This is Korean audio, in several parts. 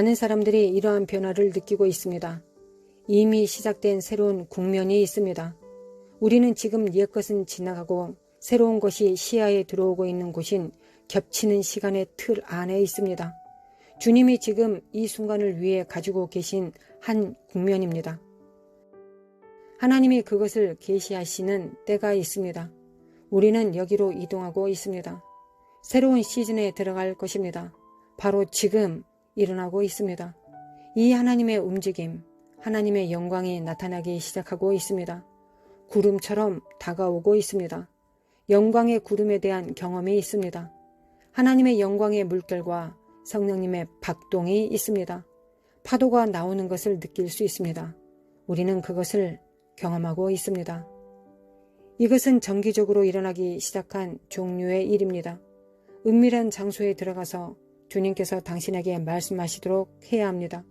많은 사람들이 이러한 변화를 느끼고 있습니다. 이미 시작된 새로운 국면이 있습니다. 우리는 지금 옛것은 지나가고 새로운 것이 시야에 들어오고 있는 곳인 겹치는 시간의 틀 안에 있습니다. 주님이 지금 이 순간을 위해 가지고 계신 한 국면입니다. 하나님이 그것을 계시하시는 때가 있습니다. 우리는 여기로 이동하고 있습니다. 새로운 시즌에 들어갈 것입니다. 바로 지금 일어나고 있습니다. 이 하나님의 움직임, 하나님의 영광이 나타나기 시작하고 있습니다. 구름처럼 다가오고 있습니다. 영광의 구름에 대한 경험이 있습니다. 하나님의 영광의 물결과 성령님의 박동이 있습니다. 파도가 나오는 것을 느낄 수 있습니다. 우리는 그것을 경험하고 있습니다. 이것은 정기적으로 일어나기 시작한 종류의 일입니다. 은밀한 장소에 들어가서 주님께서 당신에게 말씀하시도록 해야 합니다.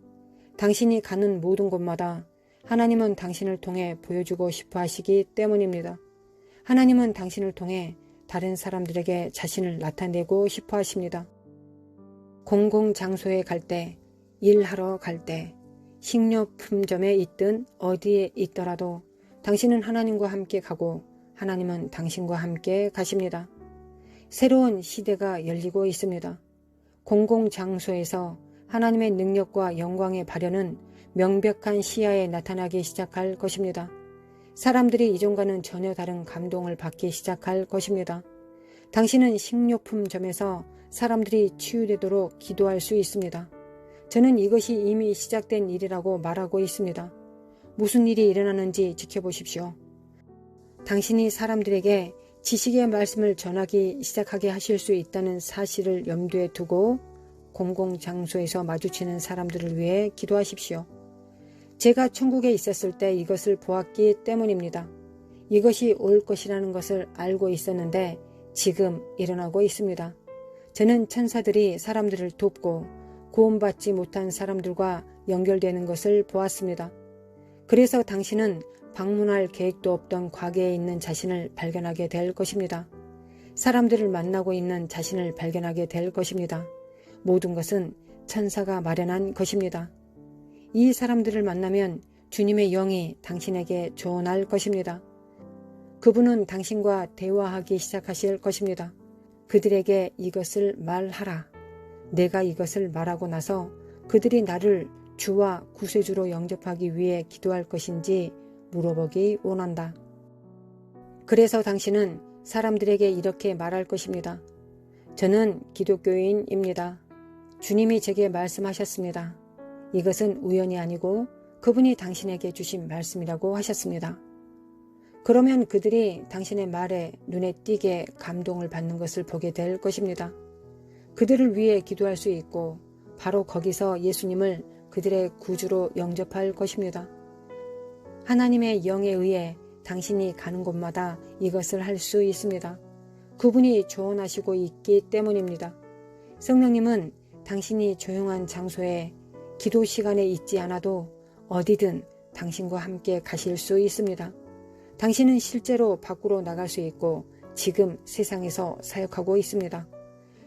당신이 가는 모든 곳마다 하나님은 당신을 통해 보여주고 싶어 하시기 때문입니다. 하나님은 당신을 통해 다른 사람들에게 자신을 나타내고 싶어 하십니다. 공공장소에 갈 때, 일하러 갈 때, 식료품점에 있든 어디에 있더라도 당신은 하나님과 함께 가고 하나님은 당신과 함께 가십니다. 새로운 시대가 열리고 있습니다. 공공장소에서 하나님의 능력과 영광의 발현은 명백한 시야에 나타나기 시작할 것입니다. 사람들이 이전과는 전혀 다른 감동을 받기 시작할 것입니다. 당신은 식료품점에서 사람들이 치유되도록 기도할 수 있습니다. 저는 이것이 이미 시작된 일이라고 말하고 있습니다. 무슨 일이 일어나는지 지켜보십시오. 당신이 사람들에게 지식의 말씀을 전하기 시작하게 하실 수 있다는 사실을 염두에 두고 공공장소에서 마주치는 사람들을 위해 기도하십시오. 제가 천국에 있었을 때 이것을 보았기 때문입니다. 이것이 올 것이라는 것을 알고 있었는데 지금 일어나고 있습니다. 저는 천사들이 사람들을 돕고 구원받지 못한 사람들과 연결되는 것을 보았습니다. 그래서 당신은 방문할 계획도 없던 과거에 있는 자신을 발견하게 될 것입니다. 사람들을 만나고 있는 자신을 발견하게 될 것입니다. 모든 것은 천사가 마련한 것입니다. 이 사람들을 만나면 주님의 영이 당신에게 조언할 것입니다. 그분은 당신과 대화하기 시작하실 것입니다. 그들에게 이것을 말하라. 내가 이것을 말하고 나서 그들이 나를 주와 구세주로 영접하기 위해 기도할 것인지 물어보기 원한다. 그래서 당신은 사람들에게 이렇게 말할 것입니다. 저는 기독교인입니다. 주님이 제게 말씀하셨습니다. 이것은 우연이 아니고 그분이 당신에게 주신 말씀이라고 하셨습니다. 그러면 그들이 당신의 말에 눈에 띄게 감동을 받는 것을 보게 될 것입니다. 그들을 위해 기도할 수 있고 바로 거기서 예수님을 그들의 구주로 영접할 것입니다. 하나님의 영에 의해 당신이 가는 곳마다 이것을 할 수 있습니다. 그분이 조언하시고 있기 때문입니다. 성령님은 당신이 조용한 장소에 기도 시간에 있지 않아도 어디든 당신과 함께 가실 수 있습니다. 당신은 실제로 밖으로 나갈 수 있고 지금 세상에서 사역하고 있습니다.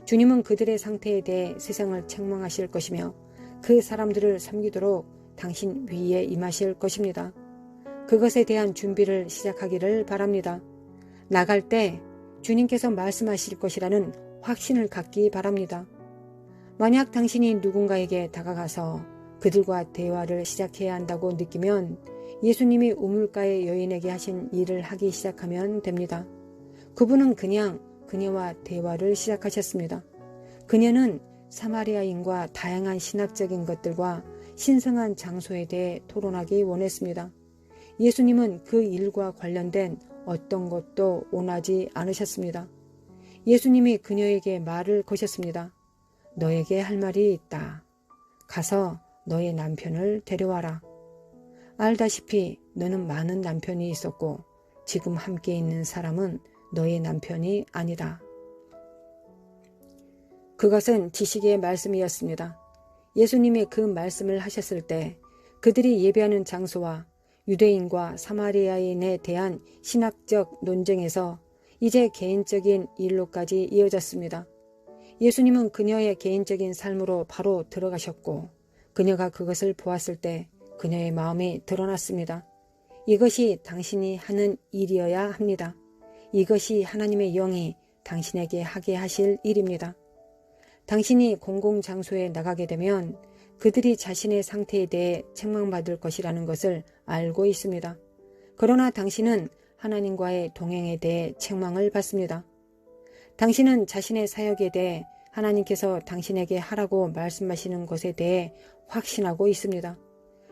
주님은 그들의 상태에 대해 세상을 책망하실 것이며 그 사람들을 섬기도록 당신 위에 임하실 것입니다. 그것에 대한 준비를 시작하기를 바랍니다. 나갈 때 주님께서 말씀하실 것이라는 확신을 갖기 바랍니다. 만약 당신이 누군가에게 다가가서 그들과 대화를 시작해야 한다고 느끼면 예수님이 우물가의 여인에게 하신 일을 하기 시작하면 됩니다. 그분은 그냥 그녀와 대화를 시작하셨습니다. 그녀는 사마리아인과 다양한 신학적인 것들과 신성한 장소에 대해 토론하기 원했습니다. 예수님은 그 일과 관련된 어떤 것도 원하지 않으셨습니다. 예수님이 그녀에게 말을 거셨습니다. 너에게 할 말이 있다. 가서 너의 남편을 데려와라. 알다시피 너는 많은 남편이 있었고 지금 함께 있는 사람은 너의 남편이 아니다. 그것은 지식의 말씀이었습니다. 예수님이 그 말씀을 하셨을 때 그들이 예배하는 장소와 유대인과 사마리아인에 대한 신학적 논쟁에서 이제 개인적인 일로까지 이어졌습니다. 예수님은 그녀의 개인적인 삶으로 바로 들어가셨고 그녀가 그것을 보았을 때 그녀의 마음이 드러났습니다. 이것이 당신이 하는 일이어야 합니다. 이것이 하나님의 영이 당신에게 하게 하실 일입니다. 당신이 공공장소에 나가게 되면 그들이 자신의 상태에 대해 책망받을 것이라는 것을 알고 있습니다. 그러나 당신은 하나님과의 동행에 대해 책망을 받습니다. 당신은 자신의 사역에 대해 하나님께서 당신에게 하라고 말씀하시는 것에 대해 확신하고 있습니다.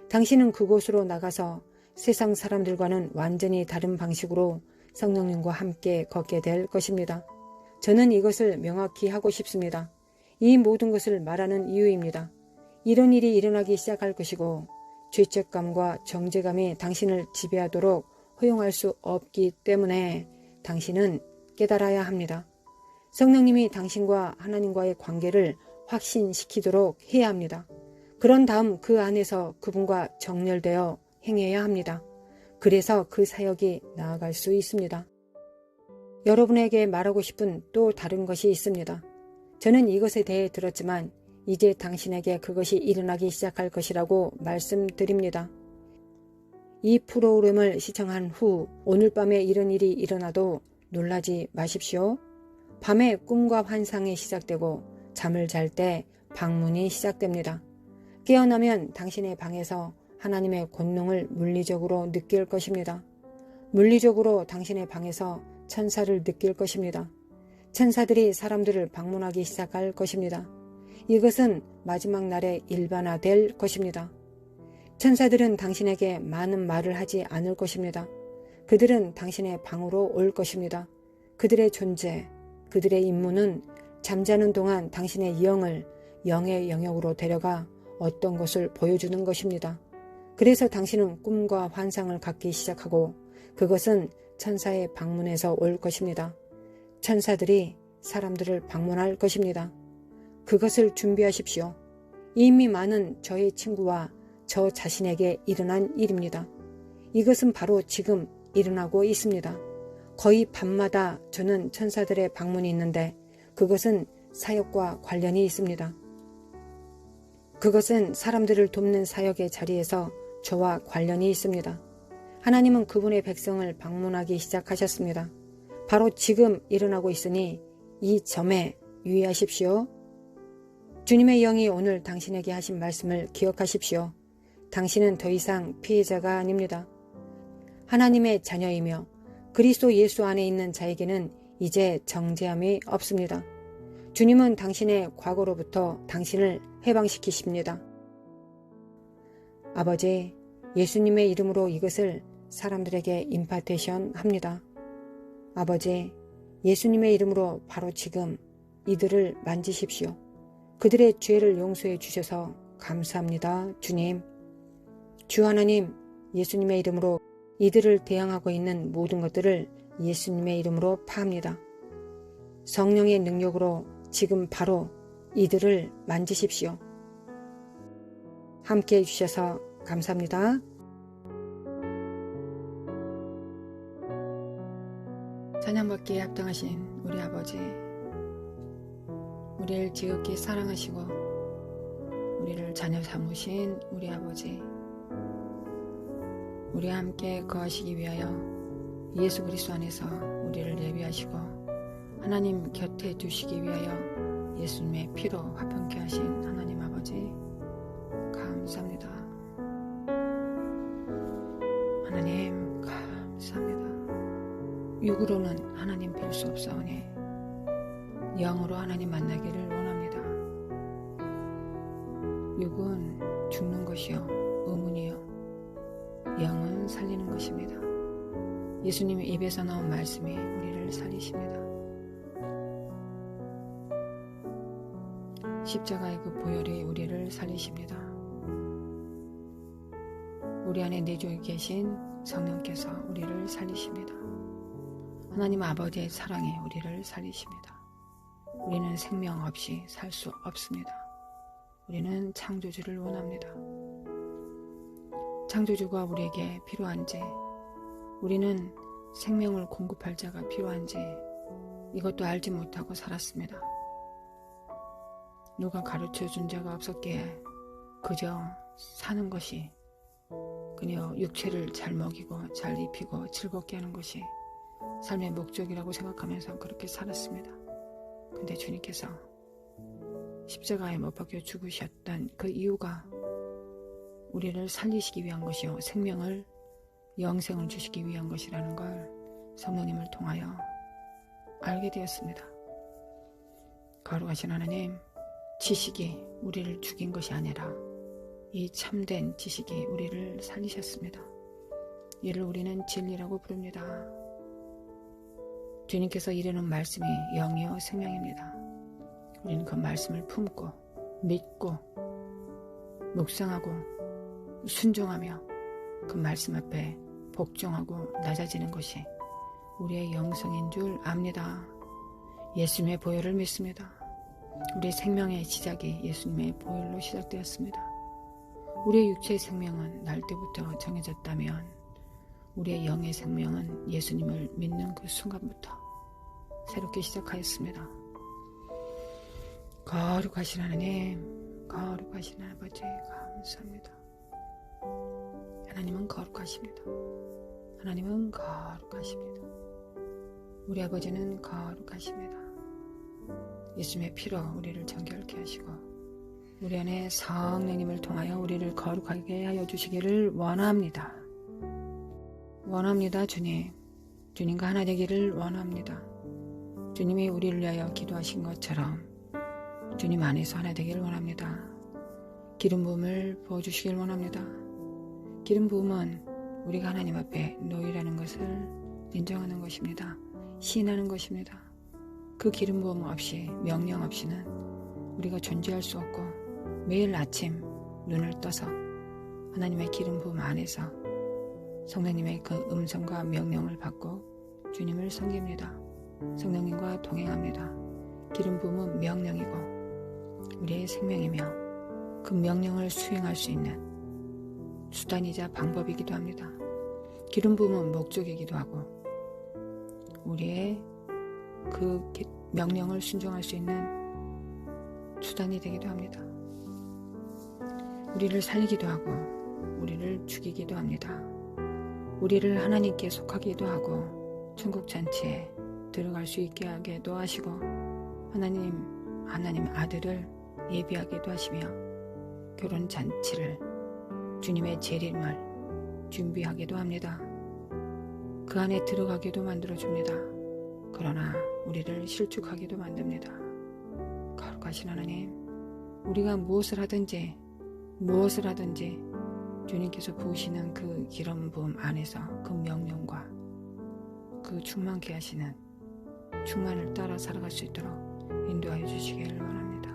당신은 그곳으로 나가서 세상 사람들과는 완전히 다른 방식으로 성령님과 함께 걷게 될 것입니다. 저는 이것을 명확히 하고 싶습니다. 이 모든 것을 말하는 이유입니다. 이런 일이 일어나기 시작할 것이고 죄책감과 정죄감이 당신을 지배하도록 허용할 수 없기 때문에 당신은 깨달아야 합니다. 성령님이 당신과 하나님과의 관계를 확신시키도록 해야 합니다. 그런 다음 그 안에서 그분과 정렬되어 행해야 합니다. 그래서 그 사역이 나아갈 수 있습니다. 여러분에게 말하고 싶은 또 다른 것이 있습니다. 저는 이것에 대해 들었지만 이제 당신에게 그것이 일어나기 시작할 것이라고 말씀드립니다. 이 프로그램을 시청한 후 오늘 밤에 이런 일이 일어나도 놀라지 마십시오. 밤에 꿈과 환상이 시작되고 잠을 잘 때 방문이 시작됩니다. 깨어나면 당신의 방에서 하나님의 권능을 물리적으로 느낄 것입니다. 물리적으로 당신의 방에서 천사를 느낄 것입니다. 천사들이 사람들을 방문하기 시작할 것입니다. 이것은 마지막 날에 일반화될 것입니다. 천사들은 당신에게 많은 말을 하지 않을 것입니다. 그들은 당신의 방으로 올 것입니다. 그들의 존재, 그들의 임무는 잠자는 동안 당신의 영을 영의 영역으로 데려가 어떤 것을 보여주는 것입니다. 그래서 당신은 꿈과 환상을 갖기 시작하고 그것은 천사의 방문에서 올 것입니다. 천사들이 사람들을 방문할 것입니다. 그것을 준비하십시오. 이미 많은 저의 친구와 저 자신에게 일어난 일입니다. 이것은 바로 지금 일어나고 있습니다. 거의 밤마다 저는 천사들의 방문이 있는데 그것은 사역과 관련이 있습니다. 그것은 사람들을 돕는 사역의 자리에서 저와 관련이 있습니다. 하나님은 그분의 백성을 방문하기 시작하셨습니다. 바로 지금 일어나고 있으니 이 점에 유의하십시오. 주님의 영이 오늘 당신에게 하신 말씀을 기억하십시오. 당신은 더 이상 피해자가 아닙니다. 하나님의 자녀이며 그리스도 예수 안에 있는 자에게는 이제 정죄함이 없습니다. 주님은 당신의 과거로부터 당신을 해방시키십니다. 아버지, 예수님의 이름으로 이것을 사람들에게 임파테이션 합니다. 아버지, 예수님의 이름으로 바로 지금 이들을 만지십시오. 그들의 죄를 용서해 주셔서 감사합니다. 주님, 주 하나님, 예수님의 이름으로 이들을 대항하고 있는 모든 것들을 예수님의 이름으로 파합니다. 성령의 능력으로 지금 바로 이들을 만지십시오. 함께 해주셔서 감사합니다. 찬양받기에 합당하신 우리 아버지, 우리를 지극히 사랑하시고 우리를 자녀 삼으신 우리 아버지, 우리와 함께 거하시기 위하여 예수 그리스도 안에서 우리를 예비하시고 하나님 곁에 두시기 위하여 예수님의 피로 화평케 하신 하나님 아버지, 감사합니다. 하나님 감사합니다. 육으로는 하나님 뵐 수 없사오니 영으로 하나님 만나기를 원합니다. 육은 죽는 것이요 의문이요 영은 살리는 것입니다. 예수님의 입에서 나온 말씀이 우리를 살리십니다. 십자가의 그 보혈이 우리를 살리십니다. 우리 안에 내주에 계신 성령께서 우리를 살리십니다. 하나님 아버지의 사랑이 우리를 살리십니다. 우리는 생명 없이 살 수 없습니다. 우리는 창조주를 원합니다. 창조주가 우리에게 필요한지, 우리는 생명을 공급할 자가 필요한지 이것도 알지 못하고 살았습니다. 누가 가르쳐 준 자가 없었기에 그저 사는 것이, 그녀 육체를 잘 먹이고 잘 입히고 즐겁게 하는 것이 삶의 목적이라고 생각하면서 그렇게 살았습니다. 근데 주님께서 십자가에 못 박혀 죽으셨던 그 이유가 우리를 살리시기 위한 것이요, 생명을, 영생을 주시기 위한 것이라는 걸 성령님을 통하여 알게 되었습니다. 거룩하신 하나님, 지식이 우리를 죽인 것이 아니라 이 참된 지식이 우리를 살리셨습니다. 이를 우리는 진리라고 부릅니다. 주님께서 이르는 말씀이 영이요 생명입니다. 우리는 그 말씀을 품고 믿고 묵상하고 순종하며 그 말씀 앞에 복종하고 낮아지는 것이 우리의 영성인 줄 압니다. 예수님의 보혈을 믿습니다. 우리의 생명의 시작이 예수님의 보혈로 시작되었습니다. 우리의 육체의 생명은 날 때부터 정해졌다면 우리의 영의 생명은 예수님을 믿는 그 순간부터 새롭게 시작하였습니다. 거룩하신 하나님, 거룩하신 아버지 감사합니다. 하나님은 거룩하십니다. 하나님은 거룩하십니다. 우리 아버지는 거룩하십니다. 예수님의 피로 우리를 정결케 하시고 우리 안에 성령님을 통하여 우리를 거룩하게 하여 주시기를 원합니다. 원합니다. 주님. 주님과 하나 되기를 원합니다. 주님이 우리를 위하여 기도하신 것처럼 주님 안에서 하나 되기를 원합니다. 기름 부음을 부어주시길 원합니다. 기름 부음은 우리가 하나님 앞에 노예라는 것을 인정하는 것입니다. 시인하는 것입니다. 그 기름 부음 없이, 명령 없이는 우리가 존재할 수 없고 매일 아침 눈을 떠서 하나님의 기름 부음 안에서 성령님의 그 음성과 명령을 받고 주님을 섬깁니다. 성령님과 동행합니다. 기름 부음은 명령이고 우리의 생명이며 그 명령을 수행할 수 있는 수단이자 방법이기도 합니다. 기름 부음은 목적이기도 하고 우리의 그 명령을 순종할 수 있는 수단이 되기도 합니다. 우리를 살리기도 하고 우리를 죽이기도 합니다. 우리를 하나님께 속하기도 하고 천국 잔치에 들어갈 수 있게 하기도 하시고 하나님 아들을 예비하기도 하시며 결혼 잔치를, 주님의 재림을 준비하기도 합니다. 그 안에 들어가기도 만들어줍니다. 그러나 우리를 실축하기도 만듭니다. 거룩하신 하나님, 우리가 무엇을 하든지 주님께서 부으시는 그 기름 부음 안에서 그 명령과 그 충만케 하시는 충만을 따라 살아갈 수 있도록 인도하여 주시기를 원합니다.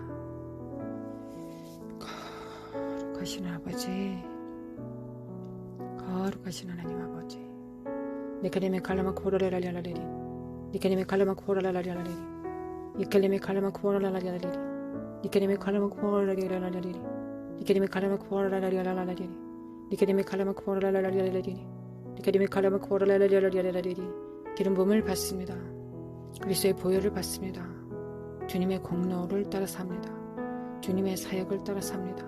거룩하신 아버지, 거룩하신 하나님 아버지, 니카님의 칼라마크 보라라라라라리, 니카님의 칼라마크 보라라라라라리, 니카님의 칼라마크 보라라라라리, 니카님의 칼라마크 보라라라라리, 니카님의 칼라마크 보라라라라라리, 니카님의 칼라마크 보라라라라라리, 니카님의 칼라마크 보라라라라라리. 기름 부음을 받습니다. 그리스도의 보혈을 받습니다. 주님의 공로를 따라 삽니다. 주님의 사역을 따라 삽니다.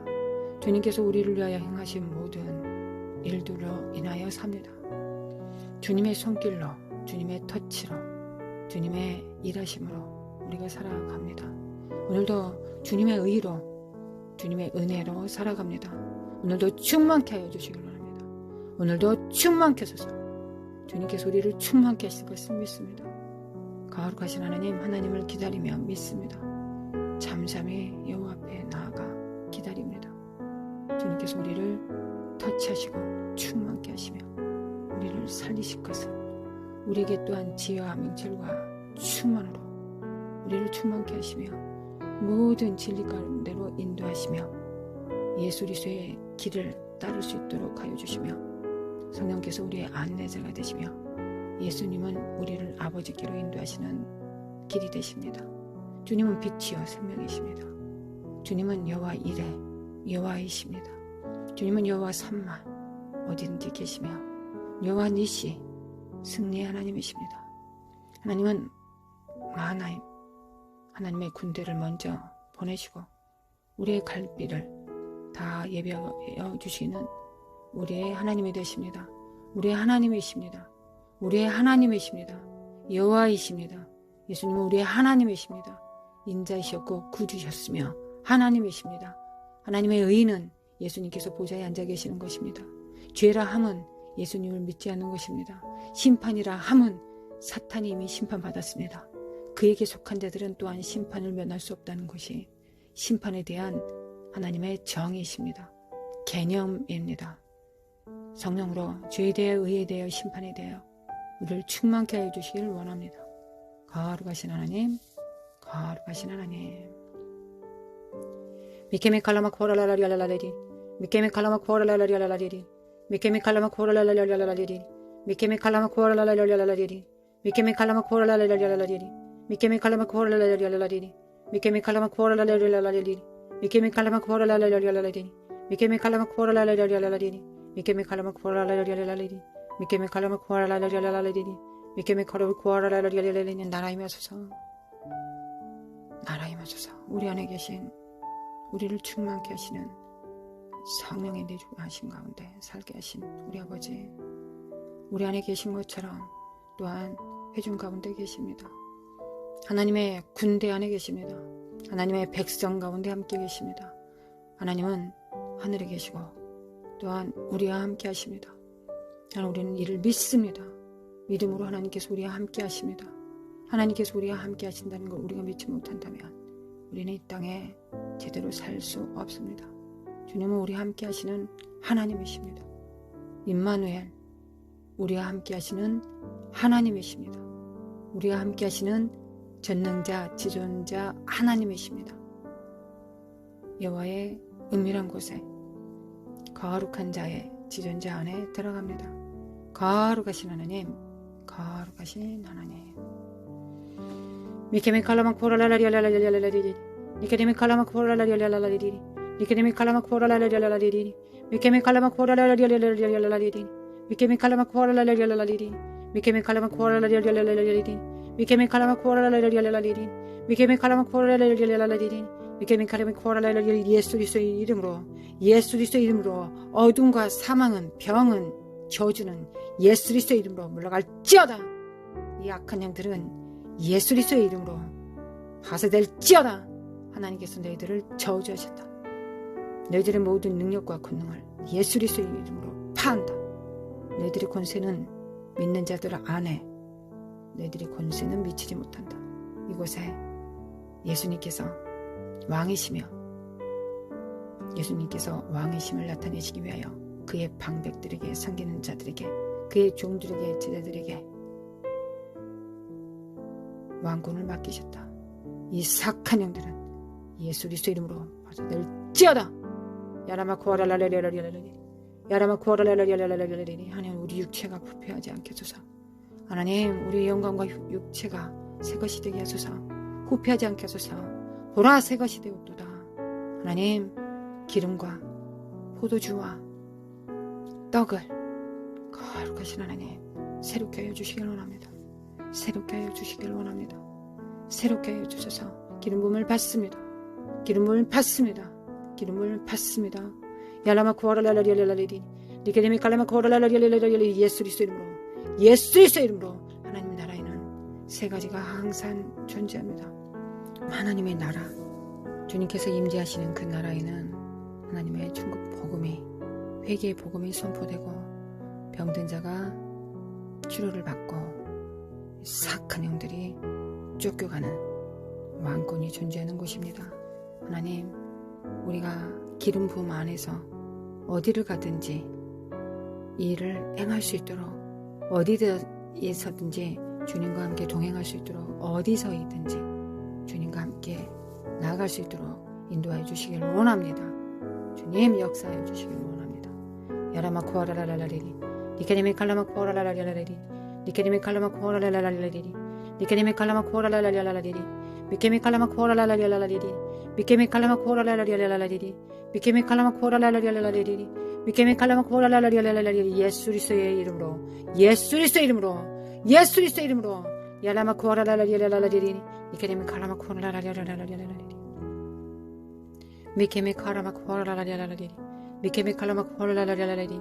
주님께서 우리를 위하여 행하신 모든 일들로 인하여 삽니다. 주님의 손길로, 주님의 터치로, 주님의 일하심으로 우리가 살아갑니다. 오늘도 주님의 의로, 주님의 은혜로 살아갑니다. 오늘도 충만케 하여 주시길 원합니다. 오늘도 충만케 하소서. 주님께서 우리를 충만케 하실 것을 믿습니다. 거룩하신 하나님을 기다리며 믿습니다. 잠잠히 여호와 앞에 나아가 기다립니다. 주님께서 우리를 터치하시고 충만케 하시며 우리를 살리실 것을, 우리에게 또한 지혜와 명철과 충만으로 우리를 충만케 하시며 모든 진리 가운데로 인도하시며 예수 그리스도의 길을 따를 수 있도록 하여 주시며 성령께서 우리의 안내자가 되시며 예수님은 우리를 아버지께로 인도하시는 길이 되십니다. 주님은 빛이요 생명이십니다. 주님은 여호와 이레, 여호와이십니다. 주님은 여호와 삼마, 어디든지 계시며 여호와 니시, 승리의 하나님이십니다. 하나님은 하나님의 군대를 먼저 보내시고 우리의 갈 길을 다 예배하여 주시는 우리의 하나님이 되십니다. 우리의 하나님이십니다. 우리의 하나님이십니다. 여호와이십니다. 예수님은 우리의 하나님이십니다. 인자이셨고 구주셨으며 하나님이십니다. 하나님의 의는 예수님께서 보좌에 앉아 계시는 것입니다. 죄라 함은 예수님을 믿지 않는 것입니다. 심판이라 함은 사탄이 이미 심판받았습니다. 그에게 속한 자들은 또한 심판을 면할 수 없다는 것이 심판에 대한 하나님의 정의이십니다. 개념입니다. 성령으로 죄에 대하여 의에 대하여 심판에 대하여 우리를 충만케 하여 주시기를 원합니다. 거룩하신 하나님, 거룩하신 하나님. 미케메 칼라마 코라라라리알라라리리 미케메 칼라마 코라라라리알라라리리 미케메 칼라마 코라라라리알라라리리 미케메 칼라마 코라라라리알라라리리 미케메 칼라마 코라라라리알라라리리 미케메 칼라마 코라라라리알라라리리 미케메 칼라마 코라라라리알라라리리 미케메 칼라마 코라라라리알라라리리 미케메 칼라마 코라라라리알라라리리 미케메 칼라마 코라라라리알라라리리 미케메 칼라마 코라라라리알라라리리 미케메 칼라마 코라라라리알라라리리 나라에 임하소서. 나라에 임하소서. 우리 안에 계신 우리를 충만케 하시는 성령의 내주하신 가운데 살게 하신 우리 아버지, 우리 안에 계신 것처럼 또한 회중 가운데 계십니다. 하나님의 군대 안에 계십니다. 하나님의 백성 가운데 함께 계십니다. 하나님은 하늘에 계시고 또한 우리와 함께 하십니다. 우리는 이를 믿습니다. 믿음으로 하나님께서 우리와 함께 하십니다. 하나님께서 우리와 함께 하신다는 걸 우리가 믿지 못한다면 우리는 이 땅에 제대로 살 수 없습니다. 주님은 우리와 함께 하시는 하나님이십니다. 임마누엘, 우리와 함께 하시는 하나님이십니다. 우리와 함께 하시는 전능자, 지존자 하나님이십니다. 여호와의 은밀한 곳에 거룩한 자의 지존자 안에 들어갑니다. 거룩하신 하나님, 거룩하신 하나님. 미케메 칼라마 코라라라리알라라리알라리리 미케메 칼라마 코라라라리알라라리리 미케메 칼라마 코라라라리알라리리 미케메 칼라마 코라라라리알라리리 미케메 칼라마 코라라라리알라리리 미케메 칼라마 코라라라리알라리리 미케메 칼라마 코라라라리알라리리 미케메 칼라마 코라라라리알라리리 미케메 칼라마 코라라라리알라리리 예수 그리스도의 이름으로 예수 그리스도의 이름으로 어둠과 사망은 병은 저주는 예수 그리스도의 이름으로 물러갈지어다. 이 악한 영들은 예수 그리스도의 이름으로 파쇄될지어다. 하나님께서 너희들을 저주하셨다. 너희들의 모든 능력과 권능을 예수 그리스도의 이름으로 파한다. 너희들의 권세는 믿는 자들 안에 너희들의 권세는 미치지 못한다. 이곳에 예수님께서 왕이시며 예수님께서 왕이심을 나타내시기 위하여 그의 방백들에게 섬기는 자들에게 그의 종들에게 제자들에게 왕권을 맡기셨다. 이 사악한 영들은 예수 그리스도 이름으로 파쇄될지어다. 야라마코라라라라라라라라리 야라마코라라라라라라라라리 하나님 우리 육체가 부패하지 않게 하소서. 하나님 우리 영광과 육체가 새것이 되게 하소서. 후패하지 않게 하소서. 보라 새것이 되었도다. 하나님 기름과 포도주와 떡을 거룩하신 하나님 새롭게 하여 주시길 원합니다. 새롭게 하여 주시길 원합니다. 새롭게 하여 주셔서 기름 부음을 받습니다. 기름 부음을 받습니다. 기름 부음을 받습니다. 야라마 코라라라리알라리리 리케데미 칼라마 코라라라리알라리리 예수 그리스도 이름으로 예수 그리스도 이름으로 하나님 나라에는 세 가지가 항상 존재합니다. 하나님의 나라, 주님께서 임재하시는 그 나라에는 하나님의 천국 복음이 회개의 복음이 선포되고 병든 자가 치료를 받고 사악한 영들이 쫓겨가는 왕권이 존재하는 곳입니다. 하나님 우리가 기름 부음 안에서 어디를 가든지 이 일을 행할 수 있도록 어디에서든지 주님과 함께 동행할 수 있도록 어디서이든지 주님과 함께 나아갈 수 있도록 인도하여 주시길 원합니다. 주님 역사하여 주시길 원합니다. 야라마 코아라라라리리 리케데미 칼라마 코아라라라리리 리케데미 칼라마 코아라라라리리 리케데미 칼라마 코아라라라리리 미케미 칼라마 코아라라라리리 미케미 칼라마 코아라라라리리 미케미 칼라마 코아라라라리리 미케미 칼라마 코아라라라리리 예수 그리스도의 이름으로 예수 그리스도의 이름으로 예수 그리스도의 이름으로 야라마 코아라라라리리 미케미 칼라마 코아라라라리리 미케미 카라마크 호라라라라라리리 미케미 칼라마크 호라라라라라리리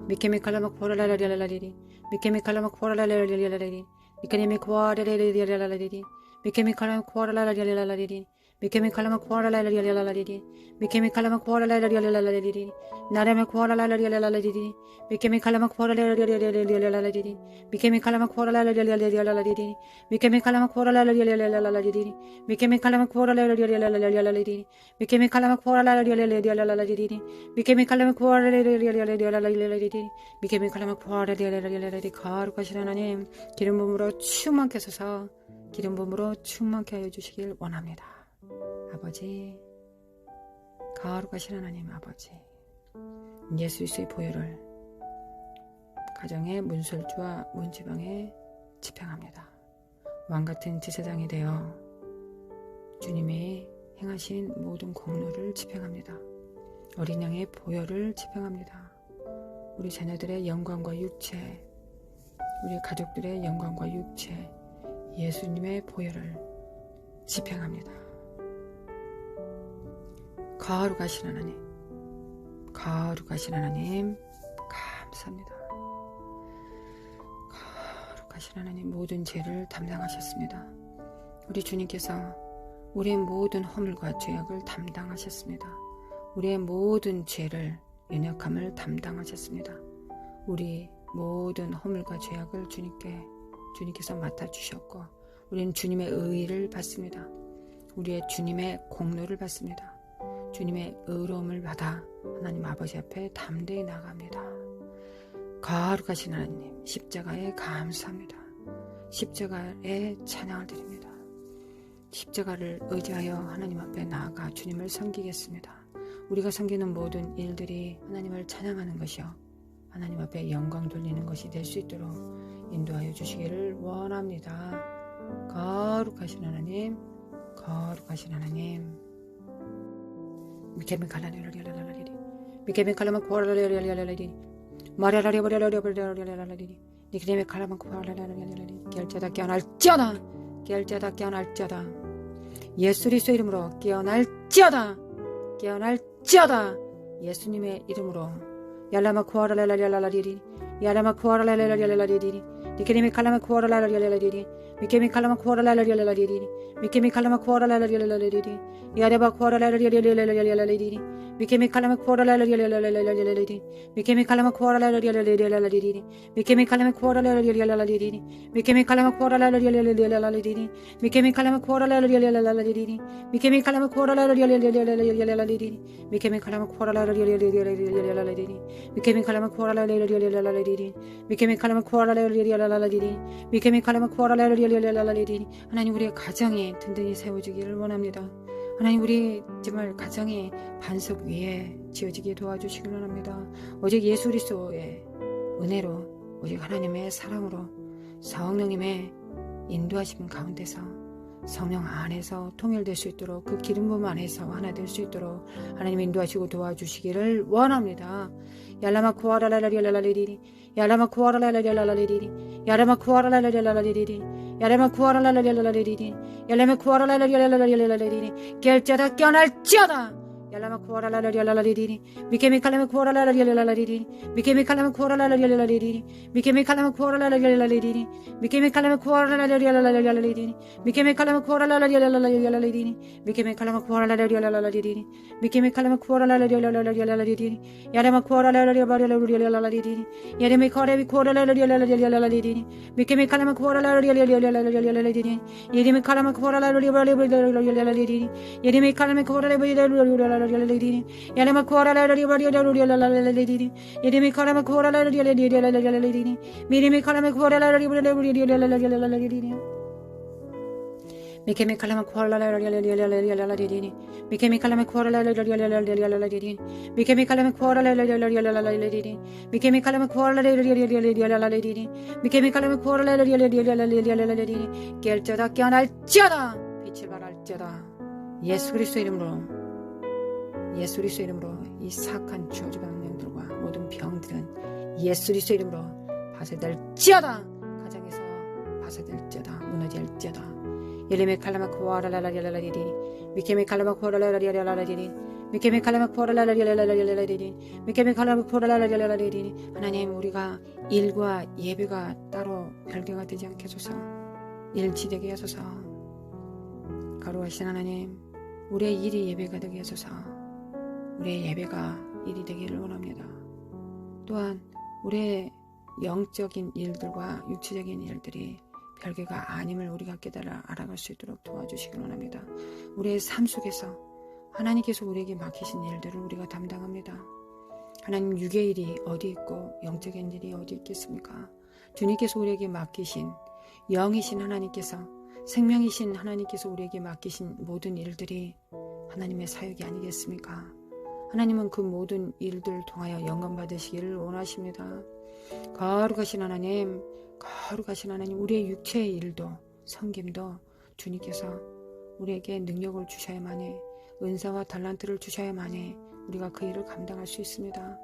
미케미 칼라마크 호라라라라라리리 미케미 칼라마크 호라라라라라리리 미케미 코아라라라라라리리 미케미 칼라마크 호라라라라라리리 미케미 칼라마크 호라라라라라리리 미케미 칼라마크 호라라라라라리리 나라마크 호라라라라라리리 미케미 칼라마크 호라라라라라리리 미케미 칼라마크 호라라라라라리리 미케미 칼라마크 호라라라라라리리 미케미 칼라마크 호라라라라라리리 미케미 칼라마크 호라라라라라리리 미케미 칼라마크 호라라라라라리리 미케미 칼라마크 호라라라라라리리 거룩하신 하나님 기름 부음으로 충만케 하소서 기름 부음으로 충만케 하여 주시길 원합니다. 아버지 거룩하신 하나님 아버지 예수 그리스도의 보혈을 가정의 문설주와 문지방에 집행합니다. 왕같은 제사장이 되어 주님이 행하신 모든 공로를 집행합니다. 어린 양의 보혈을 집행합니다. 우리 자녀들의 영광과 육체, 우리 가족들의 영광과 육체, 예수님의 보혈을 집행합니다. 거룩하신 하나님, 거룩하신 하나님 감사합니다. 거룩하신 하나님 모든 죄를 담당하셨습니다. 우리 주님께서 우리의 모든 허물과 죄악을 담당하셨습니다. 우리의 모든 죄를 연약함을 담당하셨습니다. 우리 모든 허물과 죄악을 주님께서 맡아주셨고 우리는 주님의 의의를 받습니다. 우리의 주님의 공로를 받습니다. 주님의 의로움을 받아 하나님 아버지 앞에 담대히 나갑니다. 거룩하신 하나님 십자가에 감사합니다. 십자가에 찬양을 드립니다. 십자가를 의지하여 하나님 앞에 나아가 주님을 섬기겠습니다. 우리가 섬기는 모든 일들이 하나님을 찬양하는 것이요 하나님 앞에 영광 돌리는 것이 될 수 있도록 인도하여 주시기를 원합니다. 거룩하신 하나님, 거룩하신 하나님. 미케미 칼라리라리라리라리리 미케미 칼라마 코라리라리라리라리리 마리아라리라리라리라리라리리 니케미 칼라마 코라리라리라리라리 결자다 깨어날지어다 결자다 깨어날지어다 예수 그리스도의 이름으로 깨어날지어다 깨어날지어다 예수님의 이름으로 야라마 코라리라리라리리 야라마 코라리라리라리리 니케미 칼라마 코라리라리라리리 미케미 칼라마 코라리라리라리리 미케미 칼라마 코라리라리라리리 야레바 코라리라리라리라리리 미케미 칼라마 코라리라리라리라리리 미케미 칼라마 코라리라리라리라리리 미케미 칼라마 코라리라리라리리 미케미 칼라마 코라리라리라리리 미케미 칼라마 코라리라리라리리 미케미 칼라마 코라리라리라리리 미케미 칼라마 코라리라리라리리 미케미 칼라마 코라리라리라리리 미케미 칼라마 코라리라리라리리 미케미 칼라마 코라리라리라리리 하나님 우리의 가정이 든든히 세워지기를 원합니다. 하나님 우리 정말 가정이 반석 위에 지어지게 도와주시길 원합니다. 오직 예수 그리스도의 은혜로 오직 하나님의 사랑으로 성령님의 인도하심 가운데서 성령 안에서 통일될 수 있도록 그 기름 부음 안에서 하나 될 수 있도록 하나님 인도하시고 도와주시기를 원합니다. 야라마 쿠아라라라리라라리리 야라마 쿠아라라라리라라리리 야라마 쿠아라라라리라라리리 야라마 쿠아라라라리라라리리 야라마 쿠아라라라리라라리리 결자다 깨어날지어다 야라마 쿠아라라라리라라리리 미케미 칼라마 쿠아라라라리라라리리 미케미 칼라마 쿠아라라라리라라리리 미케미 칼라마 쿠아라라라리라라리리 미케미 칼라마 쿠아라라라리라라리리 미케미 칼라마 쿠아라라라리라라리리 미케미 칼라마 쿠아라라라리라라리리 미케미 칼라마 쿠아라라라리라라리리 야라마 쿠아라라라리라라리리 야라마 쿠아라라라리라라리리 미케미 칼라마 쿠아라라라리라라리리 예레미 칼라마 쿠아라라라리라라리리 예레미 칼라마 쿠아라라라리라라리리 야레마 코라라리라리라리라리리 예레미 칼라마 코라라리라리라리리 미레미 칼라마 코라라리라리라리라리리 미케미 칼라마 코라라리라리라리리 미케미 칼라마 코라라리라리라리리 미케미 칼라마 코라라리라리라리리 미케미 칼라마 코라라리라리라리리 미케미 칼라마 코라라리라리라리리 결자다 깨어날지어다 빛을 발할지어다 예수 그리스도의 이름으로 예수 그리스도의 이름으로 이 사악한 저주방령들과 모든 병들은 예수 그리스도의 이름으로 파쇄될지어다 가정에서 파쇄될지어다 무너질지어다 예레미 칼라마 코아라라라리라리리 미케미 칼라마 코아라라라리라리리 하나님, 우리가 일과 예배가 따로 별개가 되지 않게 하소서. 일치되게 하소서. 거룩하신 하나님, 우리의 일이 예배가 되게 하소서. 우리의 예배가 일이 되기를 원합니다. 또한 우리의 영적인 일들과 육체적인 일들이 별개가 아님을 우리가 깨달아 알아갈 수 있도록 도와주시기 원합니다. 우리의 삶 속에서 하나님께서 우리에게 맡기신 일들을 우리가 담당합니다. 하나님, 육의 일이 어디 있고 영적인 일이 어디 있겠습니까? 주님께서 우리에게 맡기신, 영이신 하나님께서, 생명이신 하나님께서 우리에게 맡기신 모든 일들이 하나님의 사역이 아니겠습니까? 하나님은 그 모든 일들을 통하여 영광 받으시기를 원하십니다. 거룩하신 하나님, 거룩하신 하나님, 우리의 육체의 일도 섬김도 주님께서 우리에게 능력을 주셔야만이, 은사와 달란트를 주셔야만이 우리가 그 일을 감당할 수 있습니다.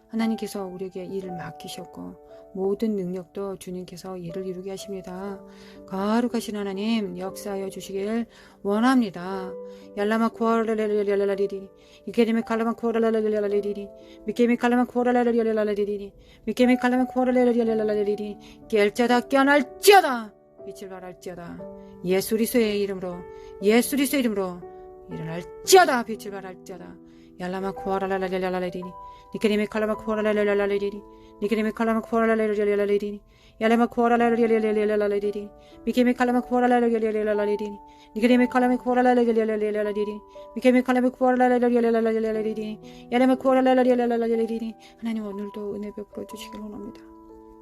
하나님께서 우리에게 일을 맡기셨고 모든 능력도 주님께서 일을 이루게 하십니다. 거룩하신 하나님, 역사하여 주시길 원합니다. 얄라마 코알라라라라라리리 이케리메 칼라마 코알라라라라라리리 미케미 칼라마 코알라라라라라리리 미케미 칼라마 코알라라라라라리리 깰자다 깨어날지어다 빛을 발할지어다 예수 그리스도의 이름으로, 예수 그리스도의 이름으로 일어날지어다 빛을 발할지어다 얄라마 코알라라라라라리리 니케리메 칼라마 코알라라라라리리 니케리메 칼라마 코알라라라라리리 얄라마 코알라라라라라리리 미케미 칼라마 코알라라라라리리 니케리메 칼라마 코알라라라라리리 미케미 칼라마 코알라라라라리리 얄라마 코알라라라라리리 하나님, 오늘도 은혜 베풀어 주시길 원합니다.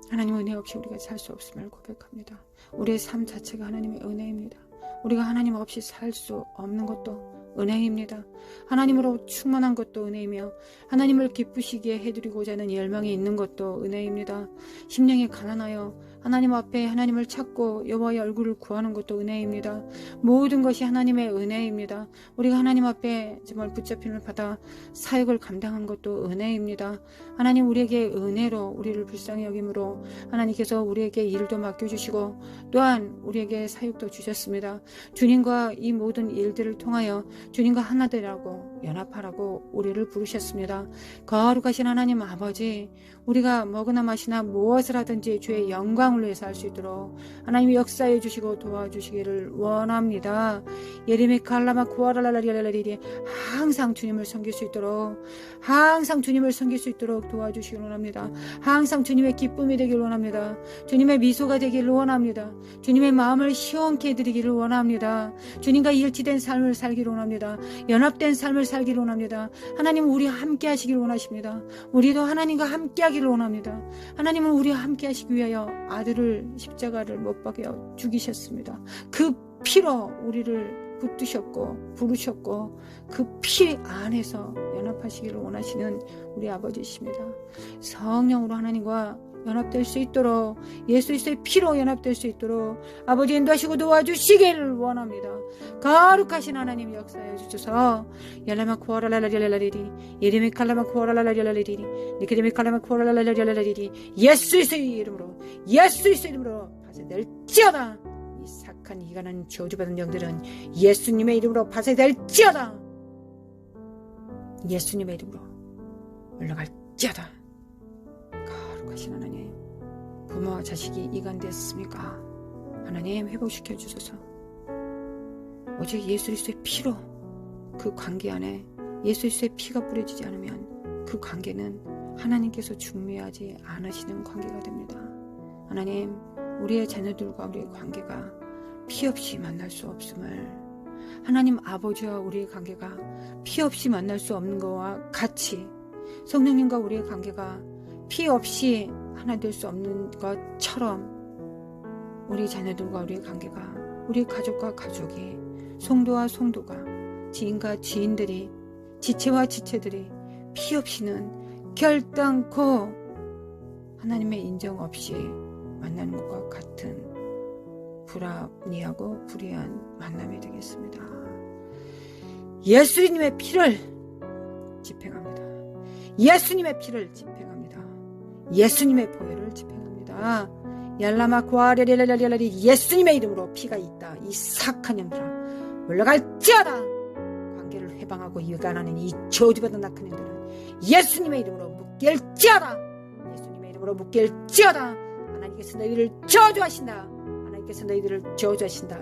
하나님, 은혜 없이 우리가 살 수 없음을 고백합니다. 우리의 삶 자체가 하나님의 은혜입니다. 우리가 하나님 없이 살 수 없는 것도 은혜입니다. 하나님으로 충만한 것도 은혜이며 하나님을 기쁘시게 해드리고자 하는 열망이 있는 것도 은혜입니다. 심령이 가난하여 하나님 앞에 하나님을 찾고 여호와의 얼굴을 구하는 것도 은혜입니다. 모든 것이 하나님의 은혜입니다. 우리가 하나님 앞에 정말 붙잡힘을 받아 사역을 감당한 것도 은혜입니다. 하나님, 우리에게 은혜로 우리를 불쌍히 여김으로 하나님께서 우리에게 일도 맡겨주시고 또한 우리에게 사역도 주셨습니다. 주님과 이 모든 일들을 통하여 주님과 하나 되라고, 연합하라고 우리를 부르셨습니다. 거룩하신 하나님 아버지, 우리가 먹으나 마시나 무엇을 하든지 주의 영광을 위해서 할 수 있도록 하나님이 역사해 주시고 도와주시기를 원합니다. 예레미 칼라마 쿠아랄랄랄랄랄리리 항상 주님을 섬길 수 있도록, 항상 주님을 섬길 수 있도록 도와주시기를 원합니다. 항상 주님의 기쁨이 되기를 원합니다. 주님의 미소가 되기를 원합니다. 주님의 마음을 시원케 해드리기를 원합니다. 주님과 일치된 삶을 살기를 원합니다. 연합된 삶을 살기를 원합니다. 하나님은 우리와 함께 하시기를 원하십니다. 우리도 하나님과 함께 하기를 원합니다. 하나님은 우리와 함께 하시기 위하여 아들을 십자가를 못 박여 죽이셨습니다. 그 피로 우리를 붙드셨고 부르셨고 그 피 안에서 연합하시기를 원하시는 우리 아버지이십니다. 성령으로 하나님과 연합될 수 있도록, 예수 그리스도의 피로 연합될 수 있도록 아버지 인도하시고 도와주시기를 원합니다. 거룩하신 하나님 역사해 주셔서 얄라마 코아랄랄랄랄리리 예레미 칼라마 코아랄랄랄랄리리 니케데미 칼라마 코아랄랄랄랄리리 예수 그리스도의 이름으로, 예수 그리스도의 이름으로 파쇄될지어다. 이 착한 이간한 저주받은 영들은 예수님의 이름으로 파쇄될지어다. 예수님의 이름으로 물러갈지어다. 거룩하신 하나님, 부모와 자식이 이간됐습니까? 하나님 회복시켜 주소서. 오직 예수 그리스도의 피로 그 관계 안에 예수 그리스도의 피가 뿌려지지 않으면 그 관계는 하나님께서 중매하지 않으시는 관계가 됩니다. 하나님, 우리의 자녀들과 우리의 관계가 피 없이 만날 수 없음을, 하나님 아버지와 우리의 관계가 피 없이 만날 수 없는 것과 같이 성령님과 우리의 관계가 피 없이 하나 될 수 없는 것처럼 우리 자녀들과 우리의 관계가, 우리 가족과 가족이, 성도와 성도가, 지인과 지인들이, 지체와 지체들이 피 없이는 결단코 하나님의 인정 없이 만나는 것과 같은 불합리하고 불의한 만남이 되겠습니다. 예수님의 피를 집행합니다. 예수님의 피를 집행합니다. 예수님의 보혈을 집행합니다. 얄라마 구아레레레레레레 예수님의 이름으로 피가 있다. 이 사악한 영들아 물러갈지어다. 관계를 회방하고 이간하는 이 저주받은 악한 영들은 예수님의 이름으로 묶일지어다. 예수님의 이름으로 묶일지어다. 하나님께서 너희를 저주하신다. 하나님께서 너희들을 저주하신다.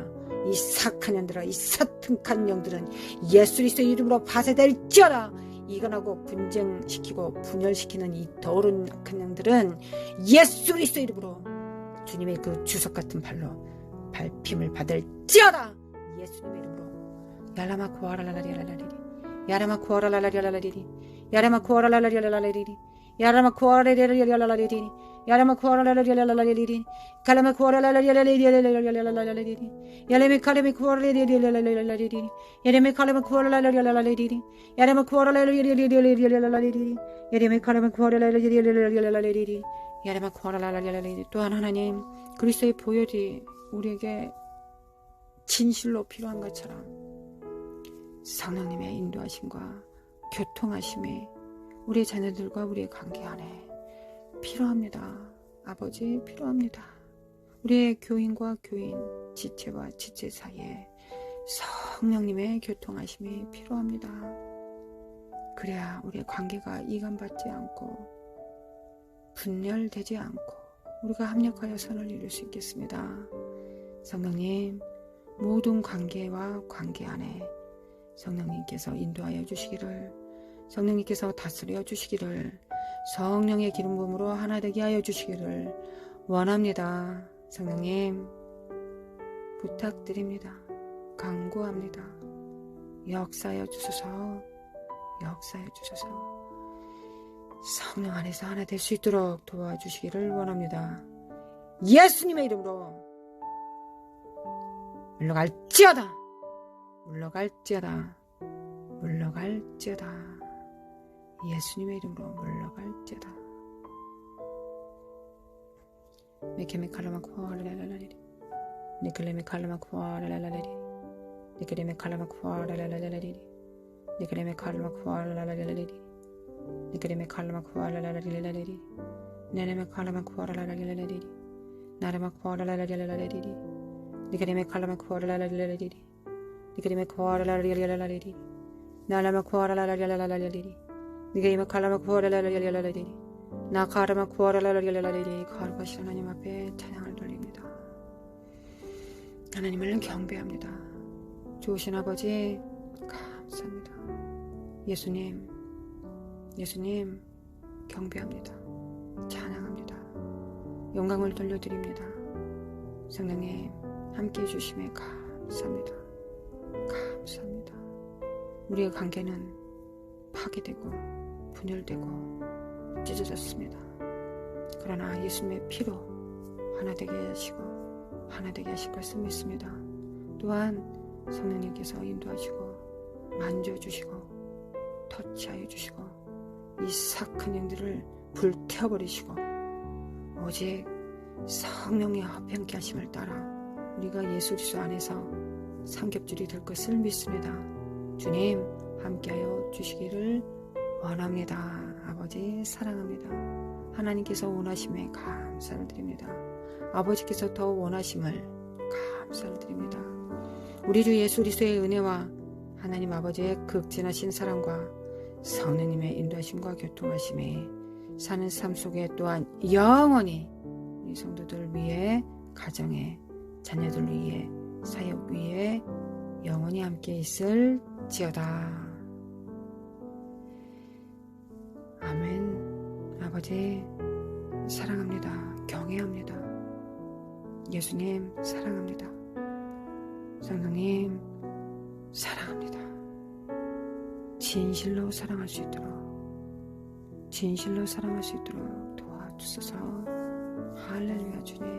이 사악한 영들아, 이 사악한 영들은 예수 그리스도의 이름으로 파쇄될지어다. 이간하고 분쟁시키고 분열시키는 이 더러운 악한 영들은 예수 그리스도의 이름으로 주님의 그 주석 같은 발로 밟힘을 받을지어다. 예수님의 이름으로 야라마 코아라라라리라라리리 야라마 코아라라라리라라리리 야라마 코아라라라리라라리리 야라마 코아라라라리라라리리 야라마 코아라라라리라라리리 칼라마 코아라라라리라라리리 야레메 칼레메 코아라라라리라라리리 야레메 칼레메 코아라라라리라라리리 야레메 코아라라라리라라리리 야레메 칼레메 코아라라라리라라리리 야레마 코아라라라리라라리리. 또한 하나님 그리스도의 보혈이 우리에게 진실로 필요한 것처럼 성령님의 인도하심과 교통하심이 우리의 자녀들과 우리의 관계 안에 필요합니다. 아버지 필요합니다. 우리의 교인과 교인, 지체와 지체 사이에 성령님의 교통하심이 필요합니다. 그래야 우리의 관계가 이간받지 않고 분열되지 않고 우리가 합력하여 선을 이룰 수 있겠습니다. 성령님, 모든 관계와 관계 안에 성령님께서 인도하여 주시기를, 성령님께서 다스려 주시기를, 성령의 기름 부음으로 하나 되게 하여 주시기를 원합니다. 성령님, 부탁드립니다. 간구합니다. 역사하여 주소서. 역사하여 주소서. 성령 안에서 하나 될 수 있도록 도와주시기를 원합니다. 예수님의 이름으로 물러갈지어다. 물러갈지어다. 물러갈지어다. 예수님의 이름으로 물러갈지어다. 메케메 칼라마 코아라라라리리 니클레메 칼라마 코아라라라리리 니클레메 칼라마 코아라라라리리 니클레메 칼라마 코아라라라리리 니그레메 칼라마 코아라라라리라리리 네네메 칼라마 코아라라라리라리리 나레마 코아라라라리라리리 니그레메 칼라마 코아라라라리라리리 니그레메 코아라라라리라리리 나라마 코아라라라리라리리 니그레메 칼라마 코아라라라리라리리 나 카라마 코아라라라리라리리 거룩하신 하나님 앞에 찬양을 돌립니다. 하나님을 경배합니다. 좋으신 아버지 감사합니다. 예수님 경배합니다. 찬양합니다. 영광을 돌려드립니다. 성령님 함께해 주심에 감사합니다. 감사합니다. 우리의 관계는 파괴되고 분열되고 찢어졌습니다. 그러나 예수님의 피로 하나 되게 하시고 하나 되게 하실 것을 믿습니다. 또한 성령님께서 인도하시고 만져주시고 터치하여 주시고 이 사악한 영들을 불태워버리시고 오직 성령의 화평케 하심을 따라 우리가 예수 그리스도 안에서 삼겹줄이 될 것을 믿습니다. 주님 함께하여 주시기를 원합니다. 아버지 사랑합니다. 하나님께서 원하심에 감사를 드립니다. 아버지께서 더 원하심을 감사를 드립니다. 우리 주 예수 그리스도의 은혜와 하나님 아버지의 극진하신 사랑과 성령님의 인도하심과 교통하심에 사는 삶 속에 또한 영원히 우리 성도들 위해, 가정에, 자녀들 위해, 사역 위에 영원히 함께 있을지어다. 아멘. 아버지 사랑합니다. 경외합니다. 예수님 사랑합니다. 성령님 사랑합니다. 진실로 사랑할 수 있도록 진실로 사랑할 수 있도록 도와주소서. 할렐루야 주님.